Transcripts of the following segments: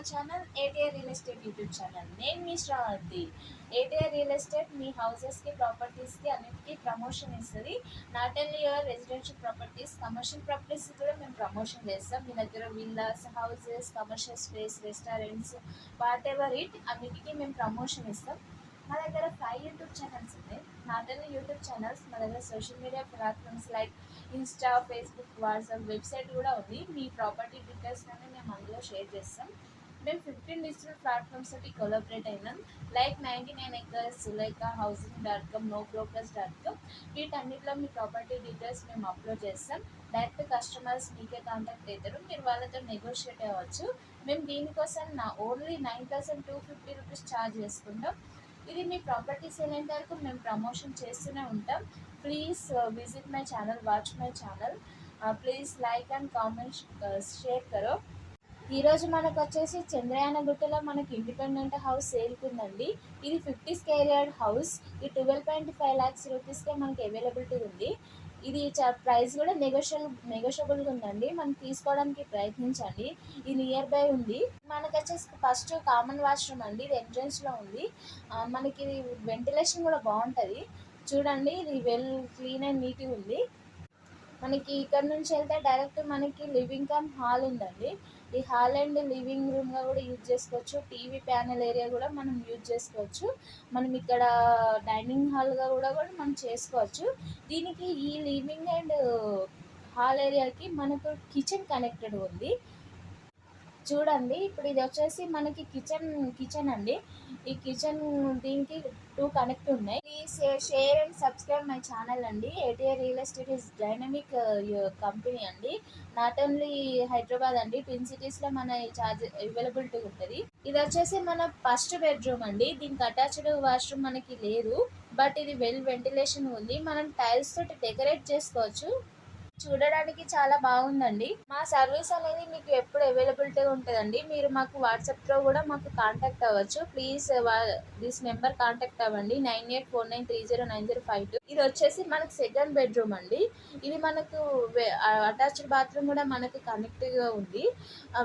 Our channel ATR real estate YouTube channel. నేను మీ Sravanthi. ATR real estate మీ హౌసెస్కి ప్రాపర్టీస్కి అన్నిటికీ promotion ఇస్తుంది. Not only your residential properties, commercial properties కూడా మేము promotion చేస్తాం. మీ దగ్గర villas, houses, commercial space, restaurants, what ever it అన్నిటికీ మేము ప్రమోషన్ ఇస్తాం. మా దగ్గర 5 యూట్యూబ్ ఛానల్స్ ఉన్నాయి. నాట్ ఓన్లీ యూట్యూబ్ ఛానల్స్, మా దగ్గర social media platforms like Insta, Facebook, WhatsApp, website కూడా ఉంది. మీ ప్రాపర్టీ డీటెయిల్స్ అన్నీ మేము అందులో షేర్ చేస్తాం. మేము 15 డిజిటల్ ప్లాట్ఫామ్స్ తోటి కొలాబరేట్ అయినాం. Like 99acres, Sulekha, housing.com, nobrokers.com. వీటన్నిటిలో మీ ప్రాపర్టీ డీటెయిల్స్ మేము అప్లోడ్ చేస్తాం. డైరెక్ట్ కస్టమర్స్ మీకే కాంటాక్ట్ అవుతారు, మీరు వాళ్ళతో నెగోషియేట్ అవ్వచ్చు. మేము దీనికోసం ఓన్లీ 9,250 రూపీస్ ఛార్జ్ చేసుకుంటాం. ఇది మీ ప్రాపర్టీ సేల్ అయిన వరకు మేము ప్రమోషన్ చేస్తూనే ఉంటాం. Please visit my channel, watch my channel. Please like and comment, share కరో. ఈరోజు మనకు వచ్చేసి చంద్రయాన గుట్టలో మనకి ఇండిపెండెంట్ హౌస్ సేల్కి ఉందండి. ఇది 50 స్క్వేర్ యార్డ్ హౌస్. ఈ 12.5 lakhs రూపీస్కే మనకి అవైలబిలిటీ ఉంది. ఇది ప్రైస్ కూడా నెగోషియబుల్గా ఉందండి. మనం తీసుకోవడానికి ప్రయత్నించండి. ఇది నియర్ బై ఉంది. మనకు వచ్చేసి ఫస్ట్ కామన్ వాష్రూమ్ అండి, ఇది ఎంట్రన్స్లో ఉంది. మనకి వెంటిలేషన్ కూడా బాగుంటుంది. చూడండి, ఇది వెల్ క్లీన్ అండ్ నీట్గా ఉంది. మనకి ఇక్కడ నుంచి వెళ్తే డైరెక్ట్ మనకి లివింగ్ కమ్ హాల్ ఉందండి. ఈ హాల్ అండ్ లివింగ్ రూమ్గా కూడా యూజ్ చేసుకోవచ్చు. టీవీ ప్యానెల్ ఏరియా కూడా మనం యూజ్ చేసుకోవచ్చు. మనం ఇక్కడ డైనింగ్ హాల్గా కూడా మనం చేసుకోవచ్చు. దీనికి ఈ లివింగ్ అండ్ హాల్ ఏరియాకి మనకు కిచెన్ కనెక్టెడ్ ఉంది. చూడండి, ఇప్పుడు ఇది వచ్చేసి మనకి కిచెన్ అండి. ఈ కిచెన్ దీనికి 2 కనెక్ట్ ఉన్నాయి. Please share and subscribe my channel అండి. ATR real estate is dynamic company అండి. నాట్ ఓన్లీ హైదరాబాద్ అండి, ట్విన్ సిటీస్లో మన ఛార్జ్ అవైలబిలిటీ ఉంటుంది. ఇది వచ్చేసి మన ఫస్ట్ బెడ్రూమ్ అండి. దీనికి అటాచ్డ్ వాష్రూమ్ మనకి లేదు, బట్ ఇది వెల్ వెంటిలేషన్ ఉంది. మనం టైల్స్ తోటి డెకరేట్ చేసుకోవచ్చు. చూడడానికి చాలా బాగుందండి. మా సర్వీస్ అనేది మీకు ఎప్పుడు అవైలబిలిటీగా ఉంటుందండి. మీరు మాకు వాట్సాప్లో కూడా మాకు కాంటాక్ట్ అవ్వచ్చు. ప్లీజ్ దిస్ నెంబర్ కాంటాక్ట్ అవ్వండి, 9849309052. ఇది వచ్చేసి మనకు సెకండ్ బెడ్రూమ్ అండి. ఇది మనకు అటాచ్డ్ బాత్రూమ్ కూడా మనకు కనెక్ట్గా ఉంది.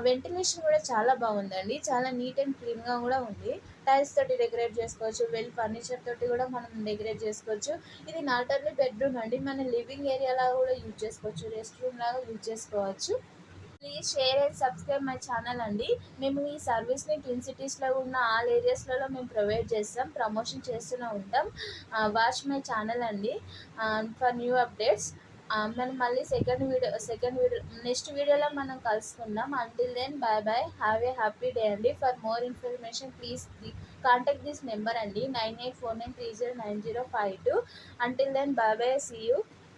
వెంటిలేషన్ కూడా చాలా బాగుందండి. చాలా నీట్ అండ్ క్లీన్గా కూడా ఉంది. టైల్స్ తోటి డెకరేట్ చేసుకోవచ్చు. వెల్ ఫర్నిచర్ తోటి కూడా మనం డెకరేట్ చేసుకోవచ్చు. ఇది నాట్ ఓన్లీ బెడ్రూమ్ అండి, మన లివింగ్ ఏరియాలో కూడా యూజ్ చేసుకోవచ్చు, రెస్ట్ రూమ్ లాగా యూజ్ చేసుకోవచ్చు. Please share and subscribe my channel అండి. మేము ఈ సర్వీస్ని ట్విన్ సిటీస్లో ఉన్న ఆల్ ఏరియాస్లలో మేము ప్రొవైడ్ చేస్తాం, ప్రమోషన్ చేస్తూనే ఉంటాం. వాచ్ మై ఛానల్ అండి ఫర్ న్యూ అప్డేట్స్. మనం మళ్ళీ సెకండ్ వీడియో నెక్స్ట్ వీడియోలో మనం కలుసుకుందాం. Until then bye bye, have a happy day అండి. For more information please contact this number అండి, 9849309052. Until then bye bye, see you.